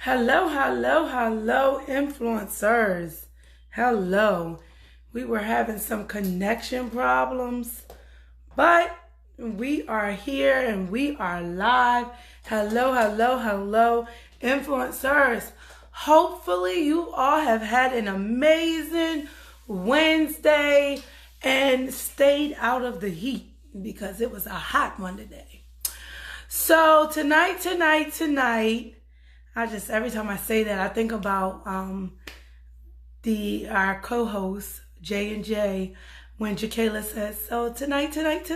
Hello, hello, hello, influencers. Hello. We were having some connection problems, but we are here and we are live. Hello, hello, hello, influencers. Hopefully, you all have had an amazing Wednesday and stayed out of the heat because it was a hot one today. So, tonight. Every time I say that, I think about our co-host J and J when Jakayla says, "So tonight, like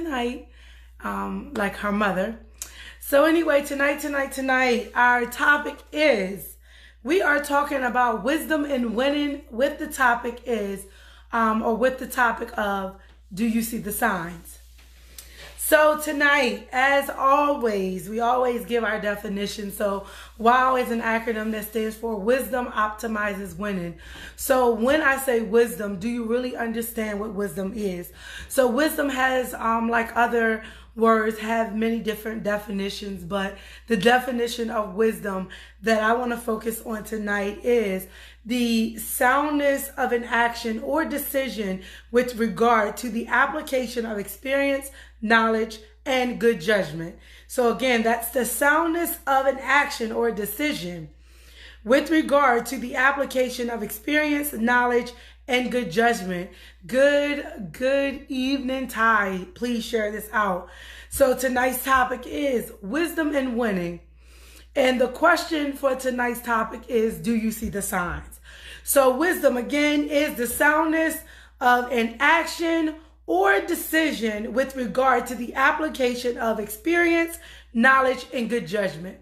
her mother." So anyway, tonight, our topic is we are talking about wisdom and winning. With the topic of, do you see the signs? So tonight, as always, we always give our definition. So WOW is an acronym that stands for Wisdom Optimizes Winning. So when I say wisdom, do you really understand what wisdom is? So wisdom has, like other words, have many different definitions, but the definition of wisdom that I want to focus on tonight is the soundness of an action or decision with regard to the application of experience, knowledge, and good judgment. So again, that's the soundness of an action or decision with regard to the application of experience, knowledge, and good judgment. Good evening, Ty. Please share this out. So tonight's topic is wisdom and winning. And the question for tonight's topic is, do you see the signs? So wisdom, again, is the soundness of an action or decision with regard to the application of experience, knowledge, and good judgment.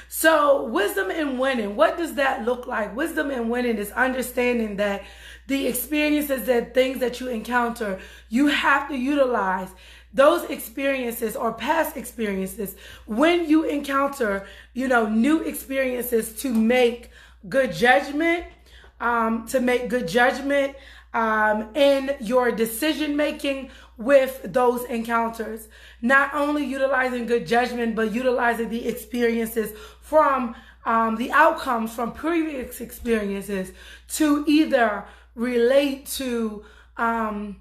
So wisdom and winning, what does that look like? Wisdom and winning is understanding that the experiences and things that you encounter, you have to utilize those experiences or past experiences when you encounter, new experiences to make good judgment, in your decision making with those encounters. Not only utilizing good judgment, but utilizing the experiences from the outcomes from previous experiences to either relate to a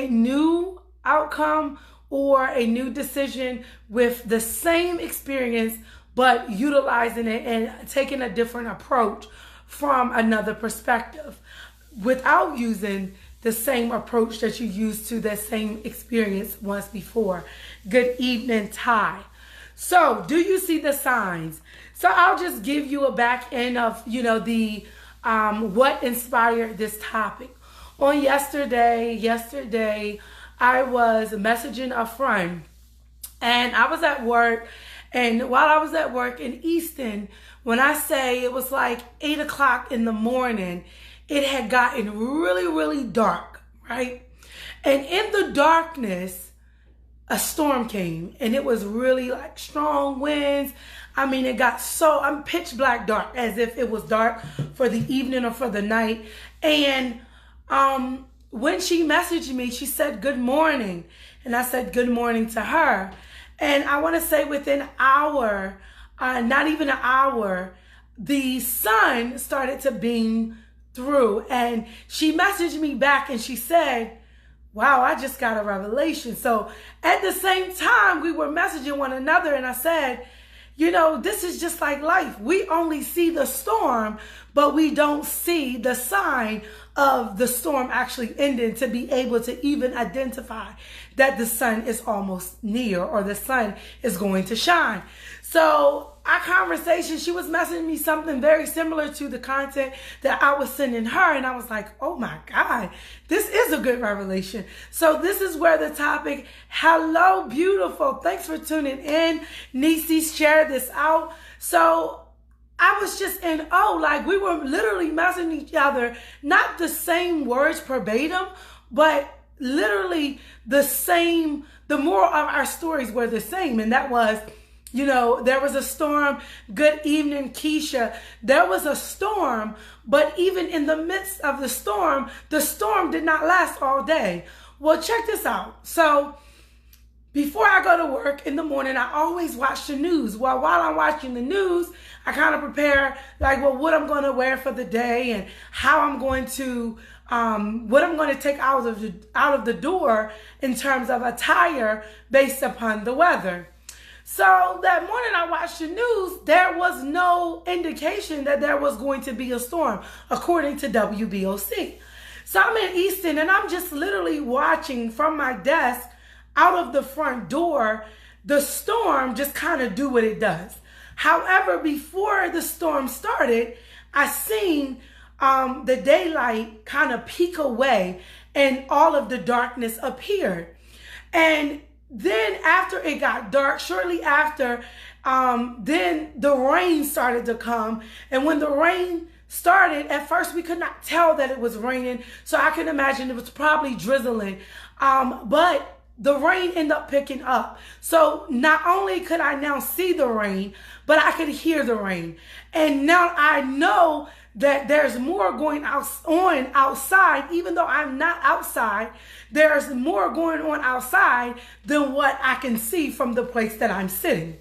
new outcome or a new decision with the same experience, but utilizing it and taking a different approach from another perspective without using the same approach that you used to that same experience once before. Good evening, Ty. So, do you see the signs? So, I'll just give you a back end of, the what inspired this topic. On yesterday, I was messaging a friend, and I was at work, and while I was at work in Easton, when I say it was like 8 o'clock in the morning, it had gotten really, really dark, right? And in the darkness, a storm came, and it was really like strong winds. I mean, it got I'm pitch black dark, as if it was dark for the evening or for the night. And when she messaged me, she said, "Good morning." And I said, "Good morning" to her. And I want to say within an hour, not even an hour, the sun started to beam through. And she messaged me back and she said, "Wow, I just got a revelation." So at the same time, we were messaging one another, and I said, this is just like life. We only see the storm, but we don't see the sign of the storm actually ending to be able to even identify that the sun is almost near or the sun is going to shine. So our conversation, she was messaging me something very similar to the content that I was sending her. And I was like, oh my God, this is a good revelation. So this is where the topic, hello, beautiful. Thanks for tuning in. Nisi, share this out. So I was just in awe, like we were literally messaging each other, not the same words verbatim, but literally the moral of our stories were the same. And that was, there was a storm. Good evening, Keisha. There was a storm, but even in the midst of the storm did not last all day. Well, check this out. So before I go to work in the morning, I always watch the news. Well, while I'm watching the news, I kind of prepare like, well, what I'm going to wear for the day and how I'm going to, what I'm going to take out of the door in terms of attire based upon the weather. So that morning I watched the news, there was no indication that there was going to be a storm, according to WBOC. So I'm in Easton and I'm just literally watching from my desk out of the front door, the storm just kind of do what it does. However, before the storm started, I seen the daylight kind of peek away and all of the darkness appeared. And then after it got dark, shortly after, then the rain started to come. And when the rain started, at first we could not tell that it was raining. So I can imagine it was probably drizzling. But the rain ended up picking up. So not only could I now see the rain, but I could hear the rain. And now I know that there's more going on outside, even though I'm not outside, there's more going on outside than what I can see from the place that I'm sitting.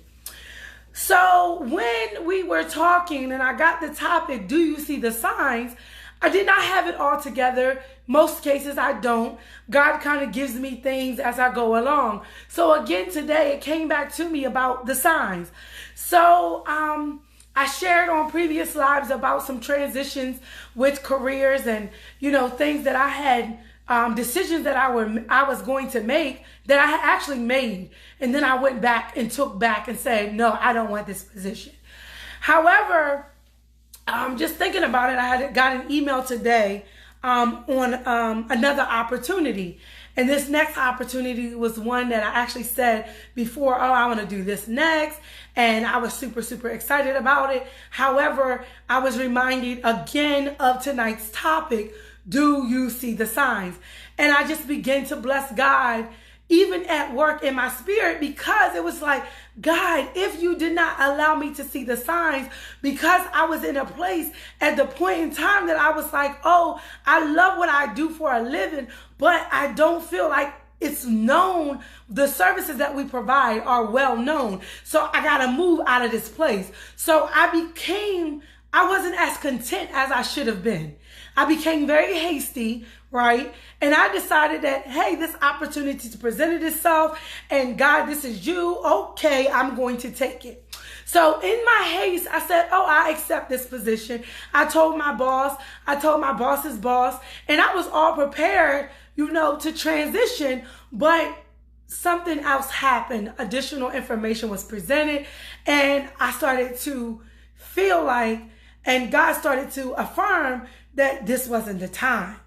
So when we were talking and I got the topic, do you see the signs? I did not have it all together. Most cases I don't. God kind of gives me things as I go along. So again, today it came back to me about the signs. So I shared on previous lives about some transitions with careers and, things that I had, decisions that I was going to make that I had actually made. And then I went back and took back and said, no, I don't want this position. However, just thinking about it, I had got an email today on another opportunity. And this next opportunity was one that I actually said before, oh, I want to do this next. And I was super, super excited about it. However, I was reminded again of tonight's topic, do you see the signs? And I just began to bless God, even at work in my spirit, because it was like, God, if you did not allow me to see the signs, because I was in a place at the point in time that I was like, oh, I love what I do for a living, but I don't feel like it's known. The services that we provide are well known. So I got to move out of this place. So I wasn't as content as I should have been. I became very hasty, right? And I decided that, hey, this opportunity presented itself and God, this is you. Okay, I'm going to take it. So in my haste, I said, oh, I accept this position. I told my boss, I told my boss's boss, and I was all prepared, to transition, but something else happened. Additional information was presented and I started to feel like, and God started to affirm that this wasn't the time.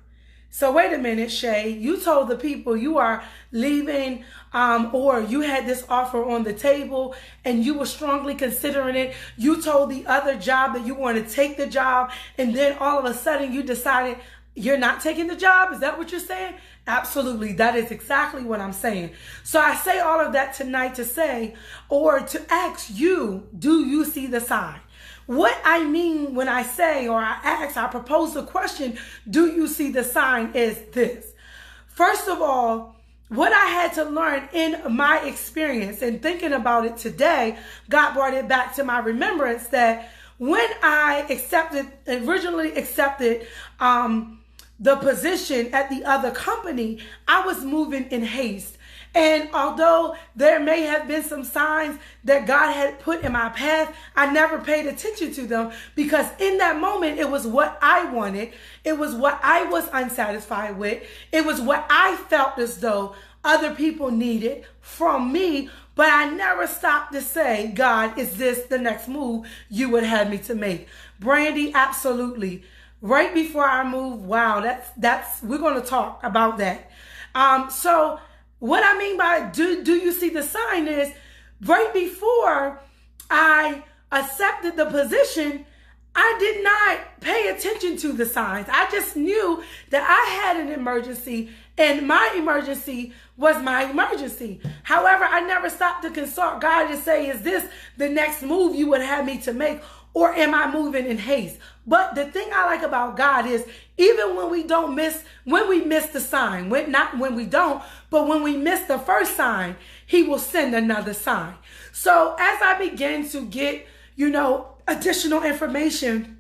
So wait a minute, Shay, you told the people you are leaving, or you had this offer on the table and you were strongly considering it. You told the other job that you want to take the job, and then all of a sudden you decided you're not taking the job. Is that what you're saying? Absolutely. That is exactly what I'm saying. So I say all of that tonight to say, or to ask you, do you see the sign? What I mean when I say, or I propose the question, do you see the sign, is this. First of all, what I had to learn in my experience and thinking about it today, God brought it back to my remembrance that when I originally accepted the position at the other company, I was moving in haste. And although there may have been some signs that God had put in my path, I never paid attention to them because in that moment, it was what I wanted. It was what I was unsatisfied with. It was what I felt as though other people needed from me. But I never stopped to say, God, is this the next move you would have me to make? Brandy, absolutely. Right before I move, wow, we're going to talk about that. So what I mean by do you see the sign is right before I accepted the position, I did not pay attention to the signs. I just knew that I had an emergency And my emergency was my emergency. However, I never stopped to consult God to say, is this the next move you would have me to make? Or am I moving in haste? But the thing I like about God is even when we miss the sign, not when we don't, but when we miss the first sign, he will send another sign. So as I begin to get, additional information,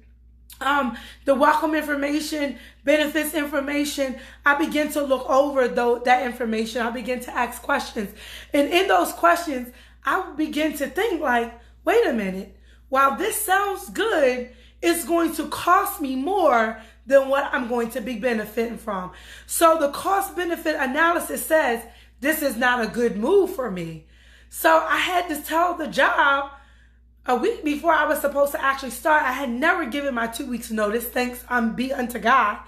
the welcome information, benefits information, I begin to look over that information. I begin to ask questions. And in those questions, I begin to think like, wait a minute, while this sounds good, it's going to cost me more than what I'm going to be benefiting from. So the cost benefit analysis says this is not a good move for me. So I had to tell the job a week before I was supposed to actually start. I had never given my 2 weeks notice, thanks be unto God,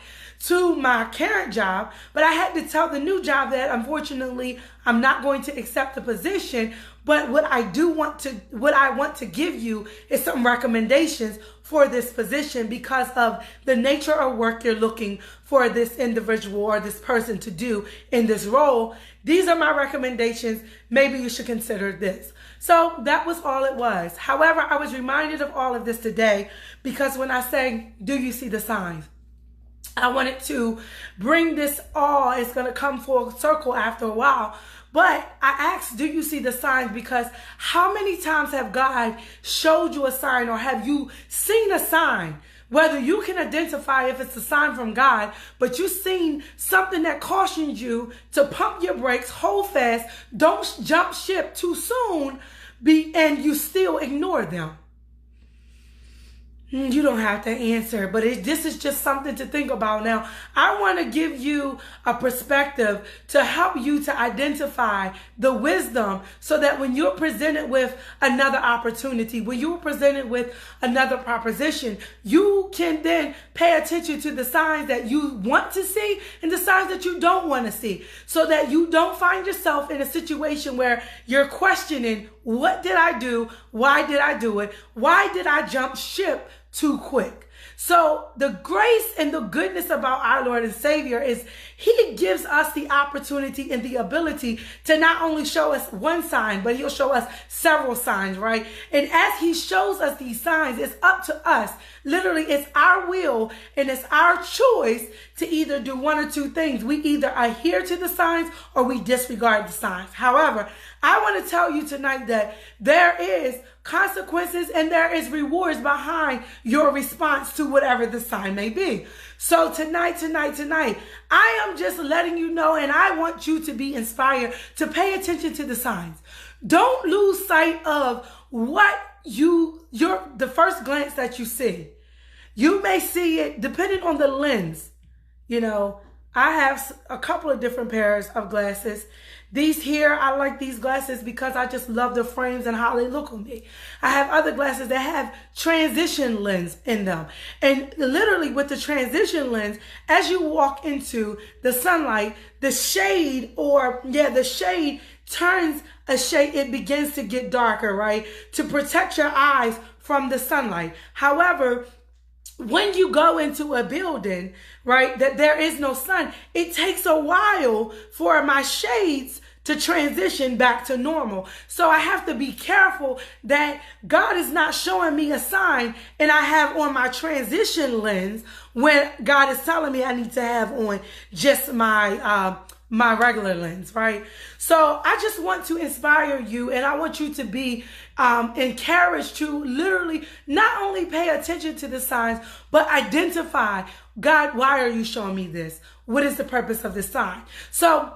to my current job. But I had to tell the new job that unfortunately I'm not going to accept the position. But what I want to give you is some recommendations for this position because of the nature of work you're looking for this individual or this person to do in this role. These are my recommendations. Maybe you should consider this. So that was all it was. However, I was reminded of all of this today because when I say, do you see the signs? I wanted to bring this all. It's going to come full circle after a while. But I asked, do you see the signs? Because how many times have God showed you a sign or have you seen a sign? Whether you can identify if it's a sign from God, but you've seen something that cautions you to pump your brakes, hold fast, don't jump ship too soon, and you still ignore them. You don't have to answer, but this is just something to think about. Now, I want to give you a perspective to help you to identify the wisdom so that when you're presented with another opportunity, when you're presented with another proposition, you can then pay attention to the signs that you want to see and the signs that you don't want to see so that you don't find yourself in a situation where you're questioning, what did I do? Why did I do it? Why did I jump ship too quick? So the grace and the goodness about our Lord and Savior is he gives us the opportunity and the ability to not only show us one sign, but he'll show us several signs, right? And as he shows us these signs, it's up to us. Literally, it's our will and it's our choice to either do one or two things. We either adhere to the signs or we disregard the signs. However, I want to tell you tonight that there is consequences and there is rewards behind your response to whatever the sign may be. So tonight, I am just letting you know, and I want you to be inspired to pay attention to the signs. Don't lose sight of what the first glance that you see. You may see it depending on the lens. I have a couple of different pairs of glasses. These here, I like these glasses because I just love the frames and how they look on me. I have other glasses that have transition lens in them. And literally with the transition lens, as you walk into the sunlight, the shade turns a shade. It begins to get darker, right? To protect your eyes from the sunlight. However, when you go into a building, right, that there is no sun, it takes a while for my shades to transition back to normal. So I have to be careful that God is not showing me a sign and I have on my transition lens when God is telling me I need to have on just my regular lens, right? So I just want to inspire you and I want you to be encouraged to literally not only pay attention to the signs, but identify, God, why are you showing me this? What is the purpose of this sign? So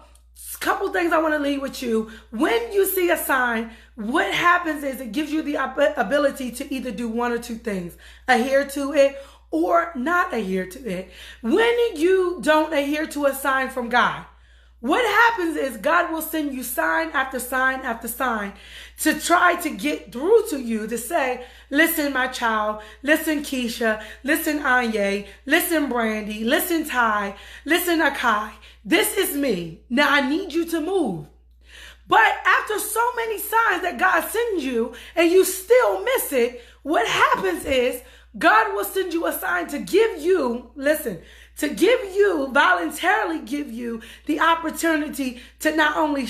a couple things I want to leave with you. When you see a sign, what happens is it gives you the ability to either do one or two things, adhere to it or not adhere to it. When you don't adhere to a sign from God, what happens is God will send you sign after sign after sign to try to get through to you to say, listen, my child, listen, Keisha, listen, Anye, listen, Brandy, listen, Ty, listen, Akai. This is me. Now I need you to move. But after so many signs that God sends you and you still miss it, what happens is God will send you a sign to give you, to voluntarily give you the opportunity to not only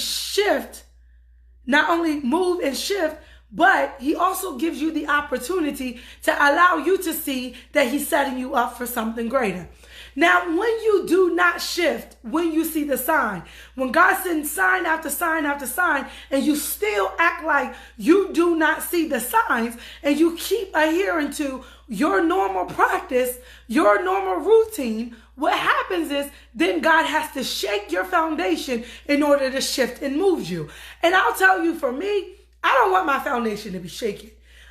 move and shift, but he also gives you the opportunity to allow you to see that he's setting you up for something greater. Now, when you do not shift, when you see the sign, when God sends sign after sign after sign, and you still act like you do not see the signs, and you keep adhering to your normal practice, your normal routine, what happens is then God has to shake your foundation in order to shift and move you. And I'll tell you, for me, I don't want my foundation to be shaken.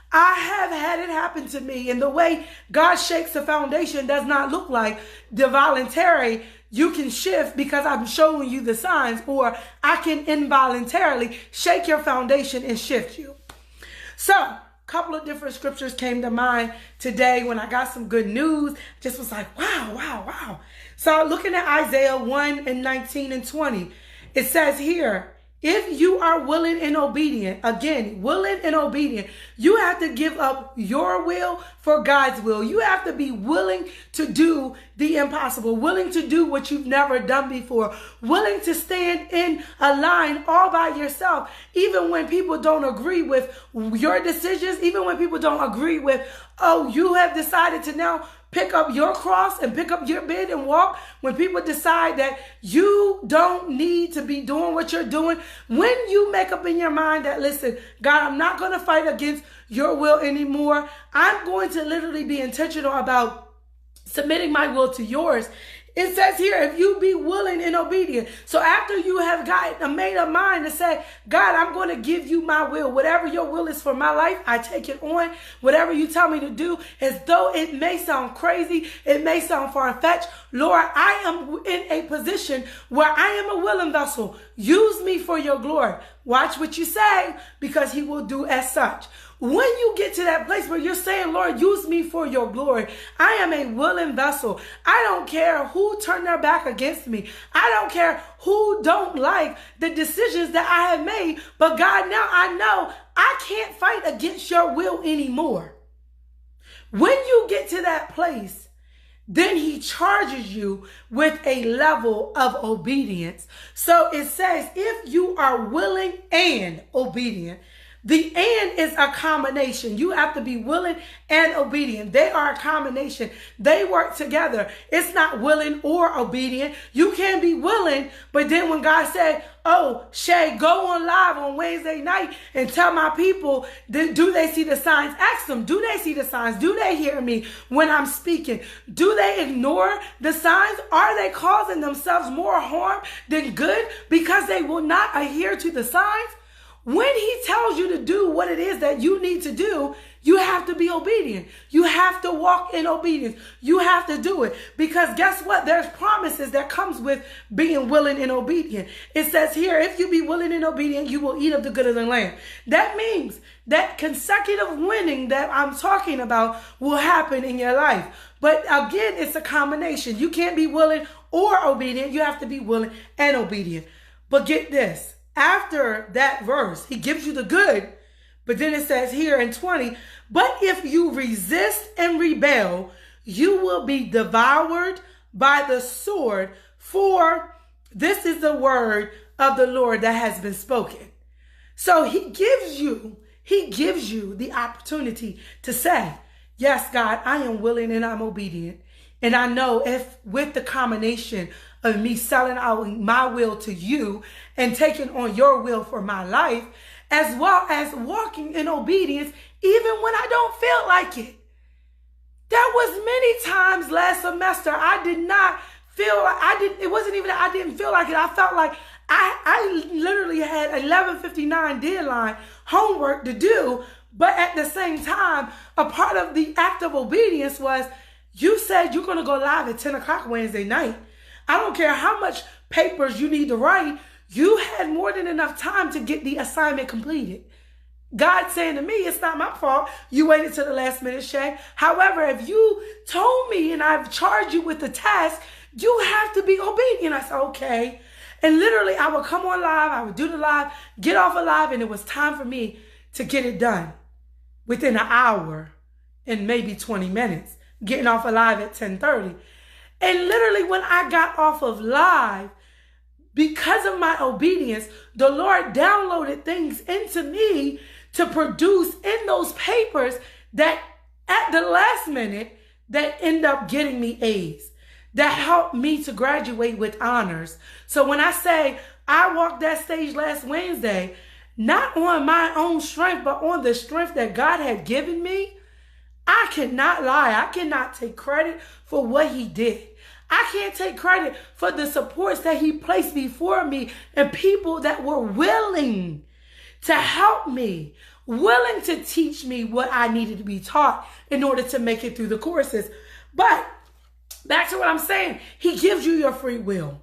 I have had it happen to me, and the way God shakes the foundation does not look like the voluntary, you can shift because I'm showing you the signs, or I can involuntarily shake your foundation and shift you. So, a couple of different scriptures came to mind today when I got some good news. Just was like, wow. So, looking at Isaiah 1:19-20, it says here, if you are willing and obedient, again, willing and obedient, you have to give up your will for God's will. You have to be willing to do the impossible, willing to do what you've never done before, willing to stand in a line all by yourself, even when people don't agree with your decisions, even when people don't agree with, oh, you have decided to now pick up your cross and pick up your bed and walk. When people decide that you don't need to be doing what you're doing, when you make up in your mind that, listen, God, I'm not going to fight against your will anymore. I'm going to literally be intentional about submitting my will to yours. It says here, if you be willing and obedient. So after you have made up mind to say, God, I'm going to give you my will. Whatever your will is for my life, I take it on. Whatever you tell me to do, as though it may sound crazy, it may sound far-fetched. Lord, I am in a position where I am a willing vessel. Use me for your glory. Watch what you say, because he will do as such. When you get to that place where you're saying, Lord, use me for your glory, I am a willing vessel. I don't care who turned their back against me. I don't care who don't like the decisions that I have made. But God, now I know I can't fight against your will anymore. When you get to that place, then he charges you with a level of obedience. So it says, if you are willing and obedient, the and is a combination. You have to be willing and obedient. They are a combination. They work together. It's not willing or obedient. You can be willing, but then when God said, oh, Shay, go on live on Wednesday night and tell my people, do they see the signs? Ask them, do they see the signs? Do they hear me when I'm speaking? Do they ignore the signs? Are they causing themselves more harm than good because they will not adhere to the signs? When he tells you to do what it is that you need to do, you have to be obedient. You have to walk in obedience. You have to do it. Because guess what? There's promises that comes with being willing and obedient. It says here, if you be willing and obedient, you will eat of the good of the land. That means that consecutive winning that I'm talking about will happen in your life. But again, it's a combination. You can't be willing or obedient. You have to be willing and obedient. But get this. After that verse, he gives you the good, but then it says here in 20, but if you resist and rebel, you will be devoured by the sword, for this is the word of the Lord that has been spoken. So he gives you the opportunity to say, yes, God, I am willing and I'm obedient. And I know if with the combination of me selling out my will to you and taking on your will for my life, as well as walking in obedience, even when I don't feel like it. There was many times last semester I did not feel like it wasn't even that I didn't feel like it. I felt like I literally had 11:59 deadline homework to do, but at the same time, a part of the act of obedience was, you said you're going to go live at 10 o'clock Wednesday night. I don't care how much papers you need to write. You had more than enough time to get the assignment completed. God saying to me, it's not my fault. You waited till the last minute, Shay. However, if you told me and I've charged you with the task, you have to be obedient. I said, okay. And literally, I would come on live. I would do the live, get off a live, and it was time for me to get it done within an hour and maybe 20 minutes. Getting off a live at 10:30. And literally when I got off of live, because of my obedience, the Lord downloaded things into me to produce in those papers that at the last minute that end up getting me A's, that helped me to graduate with honors. So when I say I walked that stage last Wednesday, not on my own strength, but on the strength that God had given me, I cannot lie. I cannot take credit for what he did. I can't take credit for the supports that he placed before me and people that were willing to help me, willing to teach me what I needed to be taught in order to make it through the courses. But back to what I'm saying, he gives you your free will.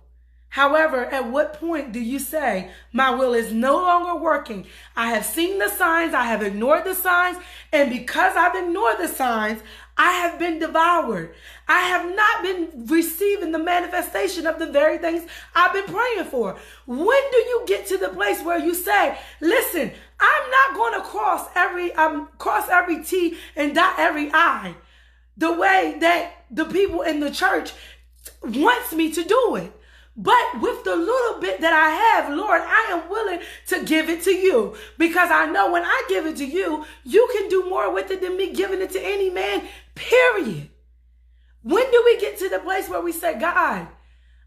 However, at what point do you say, my will is no longer working? I have seen the signs, I have ignored the signs, and because I've ignored the signs, I have been devoured. I have not been receiving the manifestation of the very things I've been praying for. When do you get to the place where you say, listen, I'm not going to cross every T and dot every I the way that the people in the church wants me to do it. But with the little bit that I have, Lord, I am willing to give it to you, because I know when I give it to you, you can do more with it than me giving it to any man, period. When do we get to the place where we say, God,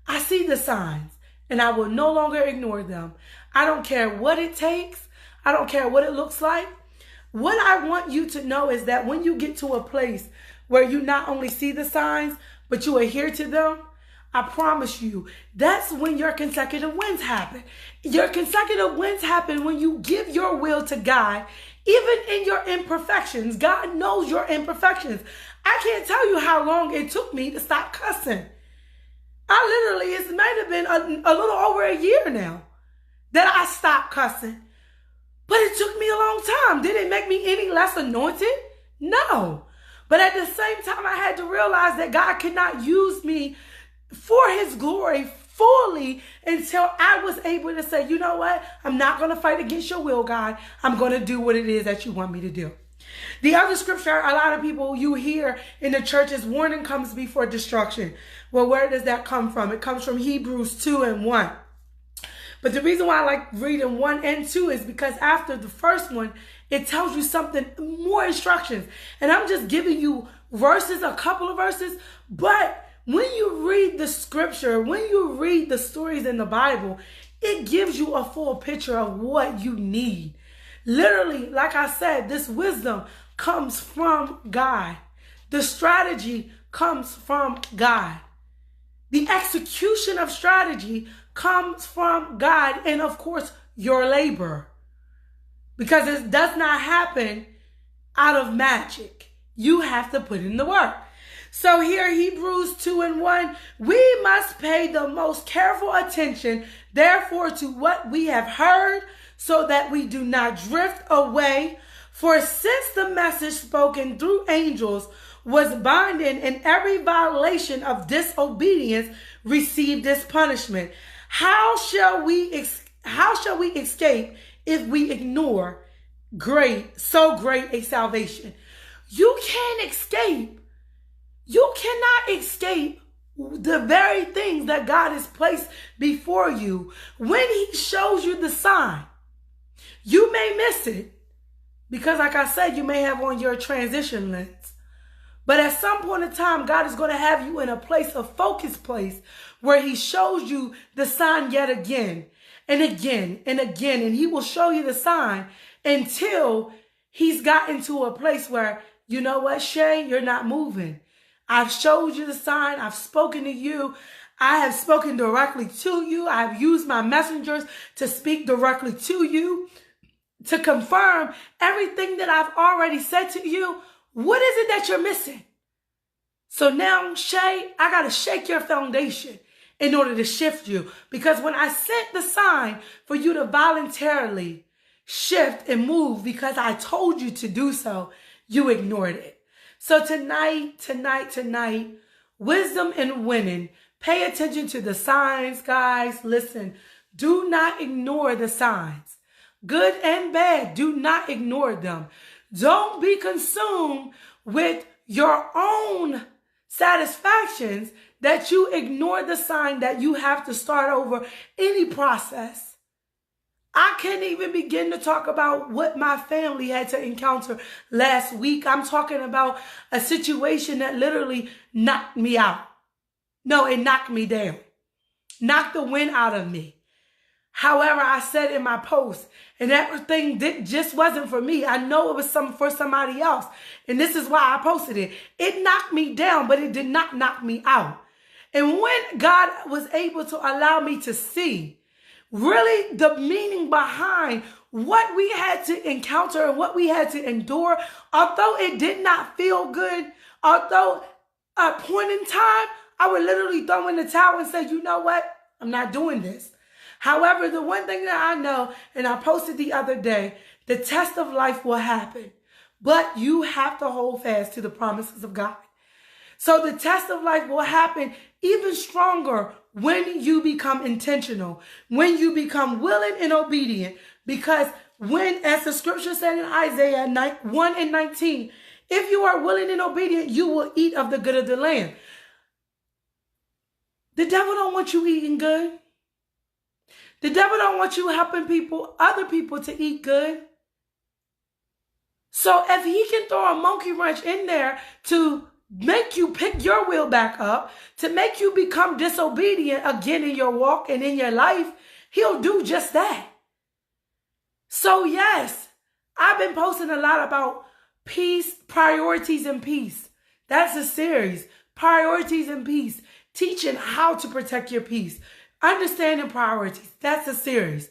I see the signs and I will no longer ignore them. I don't care what it takes. I don't care what it looks like. What I want you to know is that when you get to a place where you not only see the signs, but you adhere to them, I promise you, that's when your consecutive wins happen. Your consecutive wins happen when you give your will to God, even in your imperfections. God knows your imperfections. I can't tell you how long it took me to stop cussing. It might have been a little over a year now that I stopped cussing. But it took me a long time. Did it make me any less anointed? No. But at the same time, I had to realize that God could not use me for his glory fully until I was able to say, you know what? I'm not going to fight against your will, God. I'm going to do what it is that you want me to do. The other scripture a lot of people you hear in the church is warning comes before destruction. Well, where does that come from? It comes from Hebrews 2:1. But the reason why I like reading 1 and 2 is because after the first one, it tells you something, more instructions. And I'm just giving you verses, a couple of verses, but when you read the scripture, when you read the stories in the Bible, it gives you a full picture of what you need. Literally, like I said, this wisdom comes from God. The strategy comes from God. The execution of strategy comes from God and, of course, your labor. Because it does not happen out of magic. You have to put in the work. So here, Hebrews 2:1, we must pay the most careful attention, therefore, to what we have heard, so that we do not drift away. For since the message spoken through angels was binding, and every violation of disobedience received its punishment, how shall we escape if we ignore so great a salvation? You can't escape. You cannot escape the very things that God has placed before you. When he shows you the sign, you may miss it because, like I said, you may have on your transition lens. But at some point in time, God is going to have you in a place, a focused place, where he shows you the sign yet again and again and again. And he will show you the sign until he's gotten to a place where, you know what, Shay, you're not moving. I've showed you the sign. I've spoken to you. I have spoken directly to you. I've used my messengers to speak directly to you, to confirm everything that I've already said to you. What is it that you're missing? So now, Shay, I got to shake your foundation in order to shift you. Because when I sent the sign for you to voluntarily shift and move because I told you to do so, you ignored it. So tonight, wisdom and winning. Pay attention to the signs, guys. Listen, do not ignore the signs. Good and bad, do not ignore them. Don't be consumed with your own satisfactions that you ignore the sign that you have to start over any process. I can't even begin to talk about what my family had to encounter last week. I'm talking about a situation that literally knocked me out. No, it knocked me down. Knocked the wind out of me. However, I said in my post, and that thing just wasn't for me. I know it was for somebody else. And this is why I posted it. It knocked me down, but it did not knock me out. And when God was able to allow me to see really the meaning behind what we had to encounter and what we had to endure, although it did not feel good, although at a point in time, I would literally throw in the towel and say, you know what? I'm not doing this. However, the one thing that I know, and I posted the other day, the test of life will happen, but you have to hold fast to the promises of God. So the test of life will happen even stronger when you become intentional, when you become willing and obedient. Because when, as the scripture said in Isaiah 1:19, if you are willing and obedient, you will eat of the good of the land. The devil don't want you eating good. The devil don't want you helping other people to eat good. So if he can throw a monkey wrench in there to make you pick your will back up, to make you become disobedient again in your walk and in your life, he'll do just that. So yes, I've been posting a lot about peace, priorities, and peace. That's a series, priorities and peace, teaching how to protect your peace, understanding priorities. That's a series.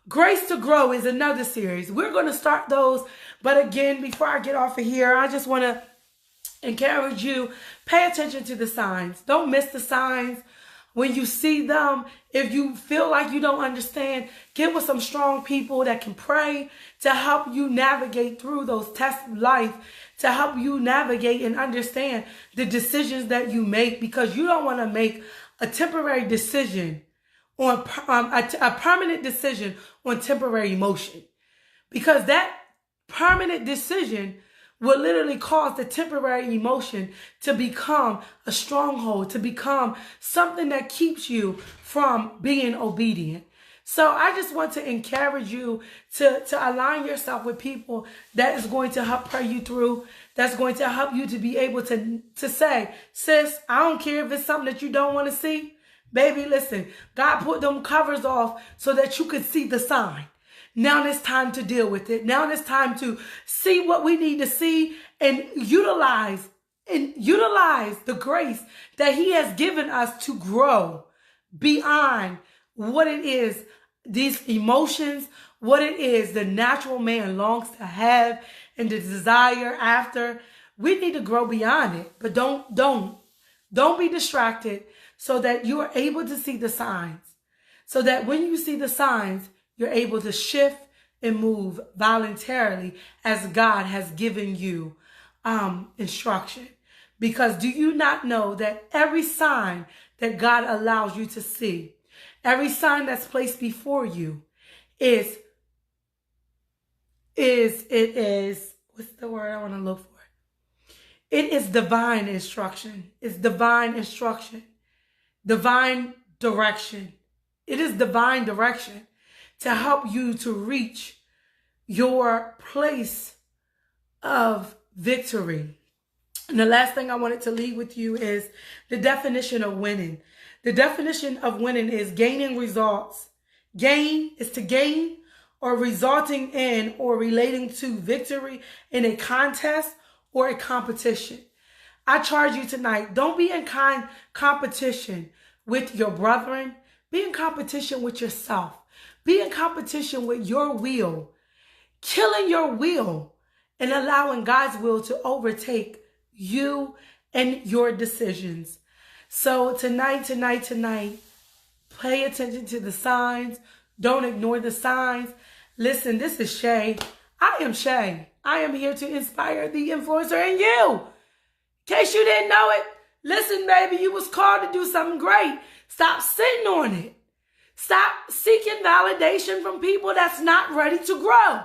Grace to Grow is another series. We're going to start those. But again, before I get off of here, I just want to encourage you, pay attention to the signs. Don't miss the signs. When you see them, if you feel like you don't understand, get with some strong people that can pray to help you navigate through those tests of life, to help you navigate and understand the decisions that you make, because you don't want to make a temporary decision on a permanent decision on temporary emotion, because that permanent decision will literally cause the temporary emotion to become a stronghold, to become something that keeps you from being obedient. So I just want to encourage you to align yourself with people that is going to help pray you through, that's going to help you to be able to say, sis, I don't care if it's something that you don't want to see. Baby, listen, God put them covers off so that you could see the sign. Now it's time to deal with it. Now it's time to see what we need to see and utilize the grace that he has given us to grow beyond what it is, these emotions, what it is the natural man longs to have and the desire after. We need to grow beyond it, but don't be distracted, so that you are able to see the signs, so that when you see the signs, you're able to shift and move voluntarily as God has given you instruction. Because do you not know that every sign that God allows you to see, every sign that's placed before you is what's the word I want to look for? It is divine instruction. It's divine instruction, divine direction. It is divine direction to help you to reach your place of victory. And the last thing I wanted to leave with you is the definition of winning. The definition of winning is gaining results. Gain is to gain or resulting in or relating to victory in a contest or a competition. I charge you tonight, don't be in competition with your brethren. Be in competition with yourself. Be in competition with your will, killing your will and allowing God's will to overtake you and your decisions. So tonight, pay attention to the signs. Don't ignore the signs. Listen, this is Shay. I am Shay. I am here to inspire the influencer in you. In case you didn't know it, listen, baby, you was called to do something great. Stop sitting on it. Stop seeking validation from people that's not ready to grow.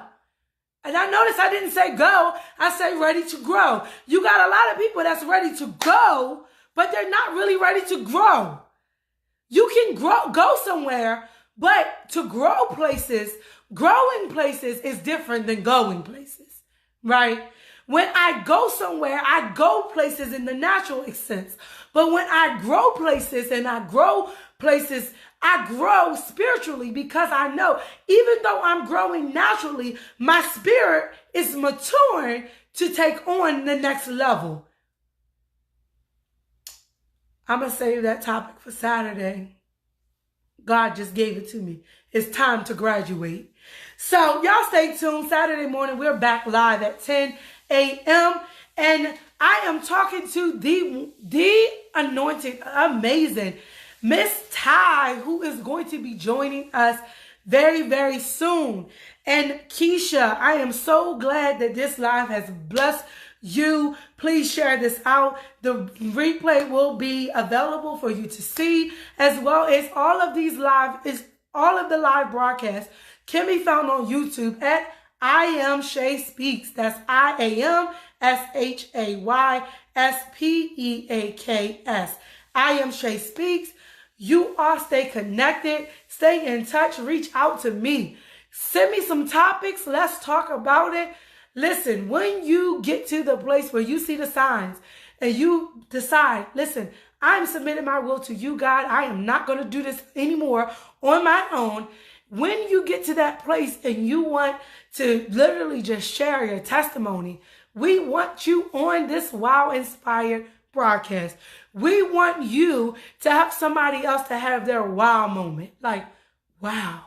And I notice I didn't say go. I say ready to grow. You got a lot of people that's ready to go, but they're not really ready to grow. You can go somewhere, but to growing places is different than going places, right? When I go somewhere, I go places in the natural sense. But when I grow places I grow spiritually, because I know even though I'm growing naturally, my spirit is maturing to take on the next level. I'm going to save that topic for Saturday. God just gave it to me. It's time to graduate. So y'all stay tuned. Saturday morning, we're back live at 10 a.m. And I am talking to the anointed, amazing Miss Ty, who is going to be joining us very, very soon. And Keisha, I am so glad that this live has blessed you. Please share this out. The replay will be available for you to see, as well as all of the live broadcasts can be found on YouTube at I Am Shay Speaks. That's IAMSHAYSPEAKS. I Am Shay Speaks. You all stay connected, stay in touch, reach out to me. Send me some topics. Let's talk about it. Listen, when you get to the place where you see the signs and you decide, listen, I'm submitting my will to you, God. I am not going to do this anymore on my own. When you get to that place and you want to literally just share your testimony, we want you on this Wow Inspired broadcast. We want you to have somebody else to have their wow moment. Like, wow.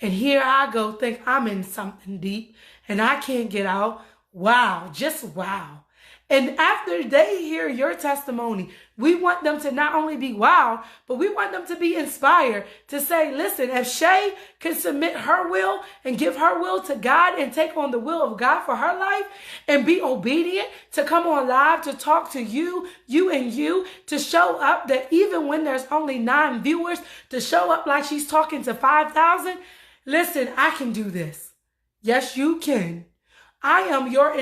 And here I go, think I'm in something deep and I can't get out. Wow, just wow. And after they hear your testimony, we want them to not only be wowed, but we want them to be inspired to say, listen, if Shay can submit her will and give her will to God and take on the will of God for her life and be obedient to come on live to talk to you, to show up, that even when there's only 9 viewers, to show up like she's talking to 5,000. Listen, I can do this. Yes, you can. I am your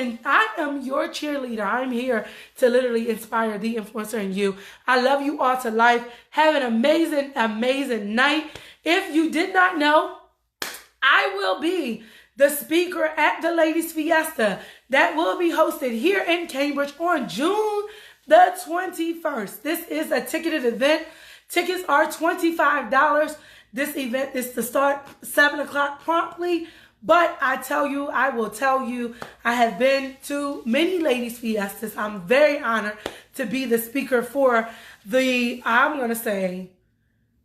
cheerleader. I'm here to literally inspire the influencer in you. I love you all to life. Have an amazing, amazing night. If you did not know, I will be the speaker at the Ladies Fiesta that will be hosted here in Cambridge on June the 21st. This is a ticketed event. Tickets are $25. This event is to start 7 o'clock promptly. But I will tell you, I have been to many Ladies Fiestas. I'm very honored to be the speaker for the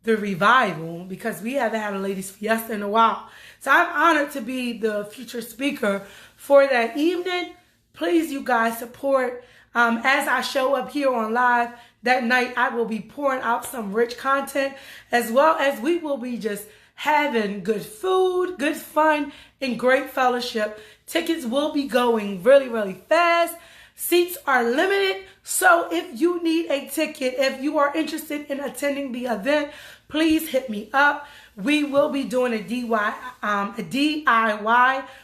revival, because we haven't had a Ladies Fiesta in a while. So I'm honored to be the future speaker for that evening. Please, you guys, support. As I show up here on live that night, I will be pouring out some rich content, as well as we will be just having good food, good fun, and great fellowship. Tickets will be going really, really fast. Seats are limited. So if you need a ticket, if you are interested in attending the event, please hit me up. We will be doing a DIY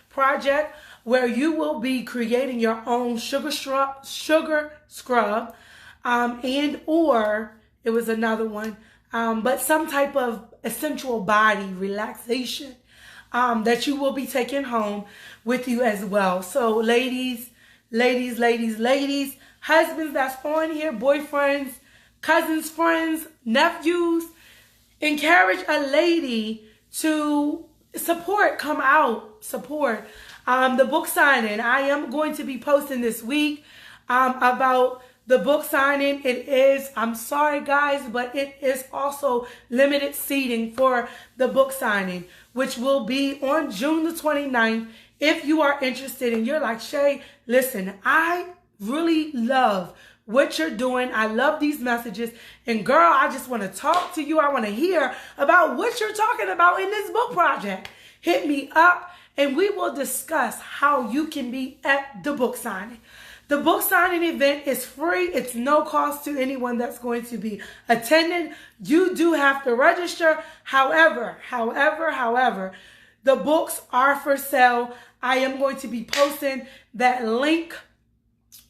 project where you will be creating your own sugar scrub, and or it was another one, but some type of essential body relaxation that you will be taking home with you as well. So ladies, husbands that's on here, boyfriends, cousins, friends, nephews, encourage a lady to support, come out, support. The book signing, I am going to be posting this week about the book signing. It is, I'm sorry guys, but it is also limited seating for the book signing, which will be on June the 29th. If you are interested and you're like, Shay, listen, I really love what you're doing. I love these messages. And girl, I just want to talk to you. I want to hear about what you're talking about in this book project. Hit me up and we will discuss how you can be at the book signing. The book signing event is free. It's no cost to anyone that's going to be attending. You do have to register. However, the books are for sale. I am going to be posting that link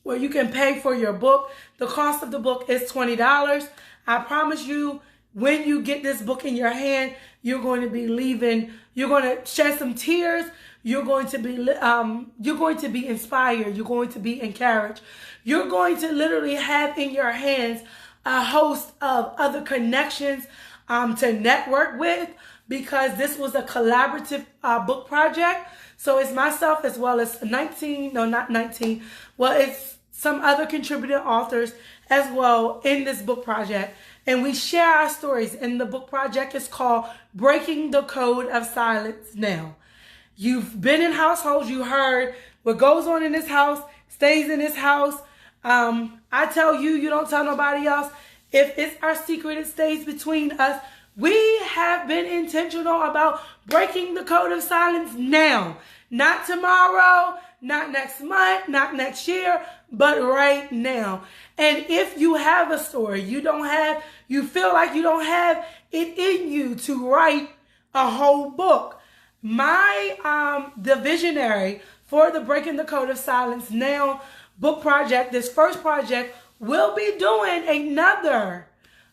where you can pay for your book. The cost of the book is $20. I promise you, when you get this book in your hand, you're going to be leaving. You're going to shed some tears. You're going to be inspired. You're going to be encouraged. You're going to literally have in your hands a host of other connections to network with, because this was a collaborative book project. So it's myself as well as it's some other contributing authors as well in this book project. And we share our stories. And the book project is called Breaking the Code of Silence Now. You've been in households, you heard what goes on in this house, stays in this house. I tell you, you don't tell nobody else. If it's our secret, it stays between us. We have been intentional about breaking the code of silence now. Not tomorrow, not next month, not next year, but right now. And if you have a story, you feel like you don't have it in you to write a whole book. The visionary for the Breaking the Code of Silence Now book project, this first project, will be doing another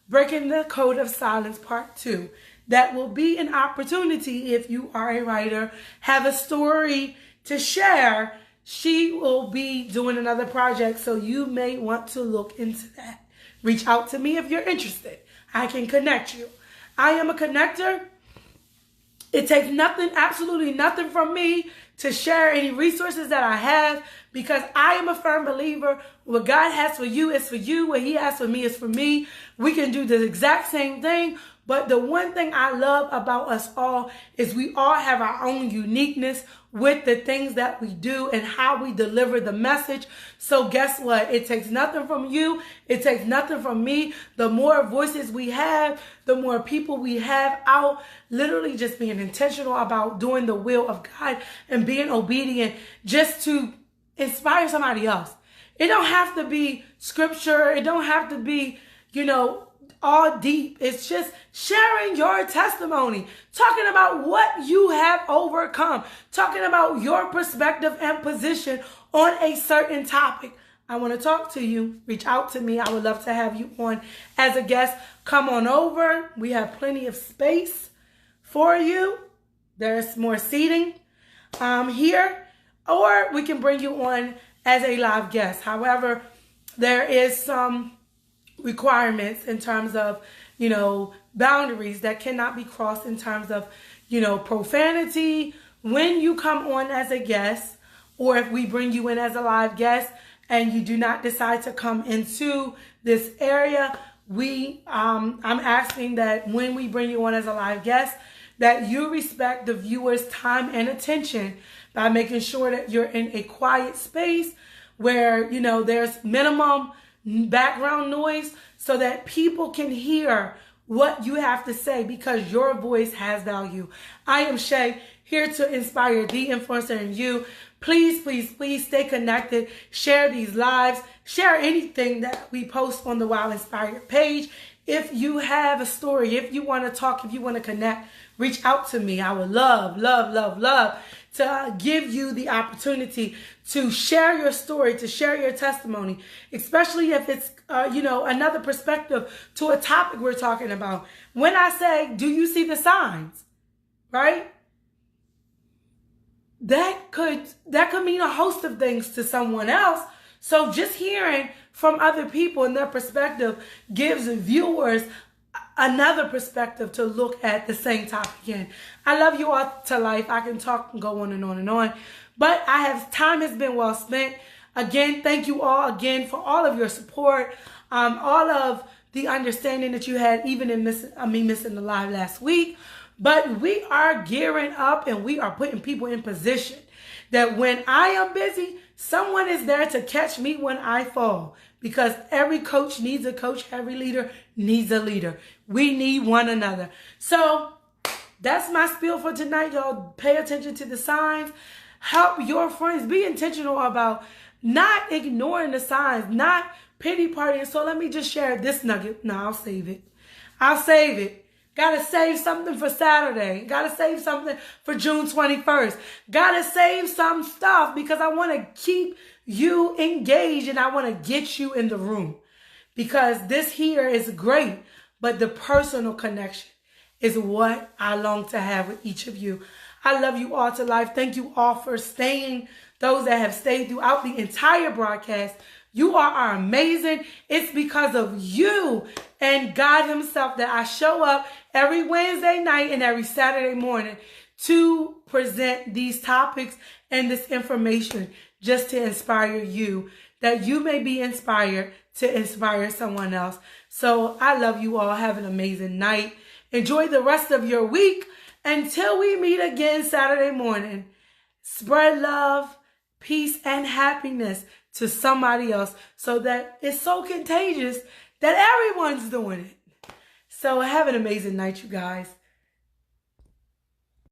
Breaking the Code of Silence Part 2. That will be an opportunity if you are a writer, have a story to share. She will be doing another project, so you may want to look into that. Reach out to me if you're interested. I can connect you. I am a connector. It takes nothing, absolutely nothing from me to share any resources that I have, because I am a firm believer what God has for you is for you. What he has for me is for me. We can do the exact same thing. But the one thing I love about us all is we all have our own uniqueness with the things that we do and how we deliver the message. So guess what? It takes nothing from you. It takes nothing from me. The more voices we have, the more people we have out, literally just being intentional about doing the will of God and being obedient just to inspire somebody else. It don't have to be scripture. It don't have to be, all deep. It's just sharing your testimony, talking about what you have overcome, talking about your perspective and position on a certain topic. I want to talk to you. Reach out to me. I would love to have you on as a guest. Come on over. We have plenty of space for you. There's more seating here, or we can bring you on as a live guest. However, there is some requirements in terms of, boundaries that cannot be crossed in terms of, profanity. When you come on as a guest, or if we bring you in as a live guest and you do not decide to come into this area, I'm asking that when we bring you on as a live guest, that you respect the viewer's time and attention by making sure that you're in a quiet space where, there's minimum background noise so that people can hear what you have to say, because your voice has value. I am Shay, here to inspire the influencer in you. Please, please, please stay connected. Share these lives. Share anything that we post on the Wow Inspired page. If you have a story, if you want to talk, if you want to connect, reach out to me. I would love, love, love, love to give you the opportunity to share your story, to share your testimony, especially if it's, another perspective to a topic we're talking about. When I say, do you see the signs, right? That could mean a host of things to someone else. So just hearing from other people and their perspective gives viewers another perspective to look at the same topic in. I love you all to life. I can talk and go on and on and on. But time has been well spent. Again, thank you all again for all of your support, all of the understanding that you had, even in me missing the live last week. But we are gearing up and we are putting people in position that when I am busy, someone is there to catch me when I fall. Because every coach needs a coach. Every leader needs a leader. We need one another. So that's my spiel for tonight. Y'all pay attention to the signs. Help your friends. Be intentional about not ignoring the signs, not pity partying. So let me just share this nugget. No, I'll save it. Gotta save something for Saturday. Gotta save something for June 21st. Gotta save some stuff because I want to keep you engaged and I want to get you in the room. Because this here is great, but the personal connection is what I long to have with each of you. I love you all to life. Thank you all for staying. Those that have stayed throughout the entire broadcast, you are amazing. It's because of you and God himself that I show up every Wednesday night and every Saturday morning to present these topics and this information just to inspire you, that you may be inspired to inspire someone else. So I love you all. Have an amazing night. Enjoy the rest of your week. Until we meet again Saturday morning, spread love, peace, and happiness to somebody else so that it's so contagious that everyone's doing it. So have an amazing night, you guys.